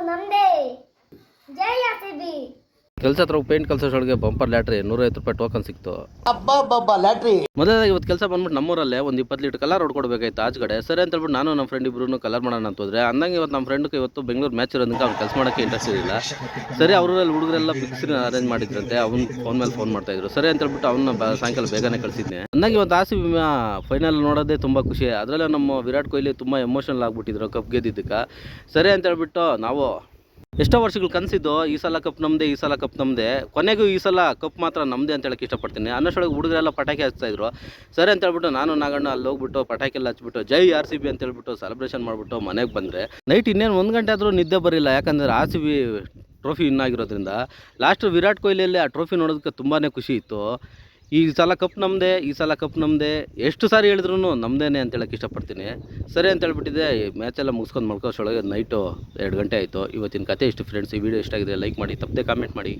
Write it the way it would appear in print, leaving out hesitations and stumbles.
ನಮ್ದೇ. ಜೈ ಆರ್‌ಸಿಬಿ. ಕೆಲಸ ಹತ್ರ ಪೇಂಟ್ ಕೆಲಸದೊಳಗೆ ಬಂಪರ್ ಲ್ಯಾಟ್ರಿ 150 ರೂಪಾಯಿ ಟೋಕನ್ ಸಿಕ್ತು. ಲ್ಯಾಟ್ರಿ ಮೊದಲಾಗಿ ಇವತ್ತು ಕೆಲಸ ಬಂದ್ಬಿಟ್ಟು ನಮ್ಮೂರಲ್ಲೇ ಒಂದು 20 ಲೀಟರ್ ಕಲರ್ ಹೊಡ್ಕೊಡ್ಬೇಕಾಯ್ತು ಆಚೆಗಡೆ. ಸರಿ ಅಂತ ಹೇಳ್ಬಿಟ್ಟು ನಾನು ನಮ್ಮ ಫ್ರೆಂಡ್ ಇಬ್ರು ಕಲರ್ ಮಾಡೋಣ ಅಂತ ಹೋದ್ರೆ, ಅಂದಂಗೆ ಇವತ್ತು ನಮ್ಮ ಫ್ರೆಂಡ್ಗೆ ಇವತ್ತು ಬೆಂಗಳೂರು ಮ್ಯಾಚ್ ಇರೋದಕ್ಕೆ ಅವ್ನು ಕೆಲಸ ಮಾಡೋಕ್ಕೆ ಇಂಟ್ರೆಸ್ಟ್ ಇರಲಿಲ್ಲ. ಸರಿ ಅವರಲ್ಲಿ ಹುಡುಗರೆಲ್ಲ ಫಿಕ್ಸ್ ಅರೇಂಜ್ ಮಾಡಿದ್ರಂತೆ, ಅವ್ನು ಫೋನ್ ಮೇಲೆ ಫೋನ್ ಮಾಡ್ತಾ ಇದ್ರು. ಸರಿ ಅಂತ ಹೇಳ್ಬಿಟ್ಟು ಅವನ್ನ ಸಾಯಂಕಾಲ ಬೇಗನೆ ಕಳಿಸಿದ್ನೆ. ಅಂದಂಗೆ ಇವತ್ತು ಆರ್‌ಸಿಬಿ ಫೈನಲ್ ನೋಡೋದೇ ತುಂಬ ಖುಷಿ. ಅದರಲ್ಲೇ ನಮ್ಮ ವಿರಾಟ್ ಕೊಹ್ಲಿ ತುಂಬ ಎಮೋಷನಲ್ ಆಗಿಬಿಟ್ಟಿದ್ರು ಕಪ್ ಗೆದ್ದಿದ್ದಕ್ಕೆ. ಸರಿ ಅಂತ ಹೇಳ್ಬಿಟ್ಟು ನಾವು ಎಷ್ಟೋ ವರ್ಷಗಳು ಕನಸಿದ್ದು ಈ ಸಲ ಕಪ್ ನಮ್ಮದೇ, ಈ ಸಲ ಕಪ್ ನಮ್ಮದೇ, ಕೊನೆಗೂ ಈ ಸಲ ಕಪ್ ಮಾತ್ರ ನಮ್ಮದೇ ಅಂತ ಹೇಳಕ್ಕೆ ಇಷ್ಟಪಡ್ತೀನಿ. ಅನ್ನೋಷ್ಟೊಳಗೆ ಹುಡುಗರೆಲ್ಲ ಪಟಾಕಿ ಹಚ್ತಾಯಿದ್ರು. ಸರಿ ಅಂತ ಹೇಳ್ಬಿಟ್ಟು ನಾನು ನಾಗಣ್ಣ ಅಲ್ಲಿ ಹೋಗ್ಬಿಟ್ಟು ಪಟಾಕಿ ಎಲ್ಲ ಹಚ್ಬಿಟ್ಟು ಜೈ ಆರ್‌ಸಿಬಿ ಅಂತ ಹೇಳ್ಬಿಟ್ಟು ಸೆಲೆಬ್ರೇಷನ್ ಮಾಡಿಬಿಟ್ಟು ಮನೆಗೆ ಬಂದರೆ ನೈಟ್ ಇನ್ನೇನು 1 ಗಂಟೆ ಆದರೂ ನಿದ್ದೆ ಬರಲಿಲ್ಲ. ಯಾಕಂದರೆ ಆರ್‌ಸಿಬಿ ಟ್ರೋಫಿ ವಿನ್ ಆಗಿರೋದ್ರಿಂದ. ಲಾಸ್ಟ್ ವಿರಾಟ್ ಕೊಹ್ಲಿಯಲ್ಲಿ ಆ ಟ್ರೋಫಿ ನೋಡೋದಕ್ಕೆ ತುಂಬಾ ಖುಷಿ ಇತ್ತು. ಈ ಸಲ ಕಪ್ ನಮ್ಮದೇ, ಈ ಸಲ ಕಪ್ ನಮ್ಮದೇ, ಎಷ್ಟು ಸಾರಿ ಹೇಳಿದ್ರು ನಮ್ಮದೇನೆ ಅಂತ ಹೇಳಕ್ಕೆ ಇಷ್ಟಪಡ್ತೀನಿ. ಸರಿ ಅಂತ ಹೇಳ್ಬಿಟ್ಟಿದ್ದೆ. ಮ್ಯಾಚೆಲ್ಲ ಮುಗಿಸ್ಕೊಂಡು ಮಲ್ಕೋಷ್ಟೊಳಗೆ ನೈಟು 2 ಗಂಟೆ ಆಯಿತು. ಇವತ್ತಿನ ಕತೆ ಇಷ್ಟು ಫ್ರೆಂಡ್ಸ್. ಈ ವಿಡಿಯೋ ಇಷ್ಟ ಆಗಿದೆ ಲೈಕ್ ಮಾಡಿ, ತಪ್ಪದೆ ಕಾಮೆಂಟ್ ಮಾಡಿ.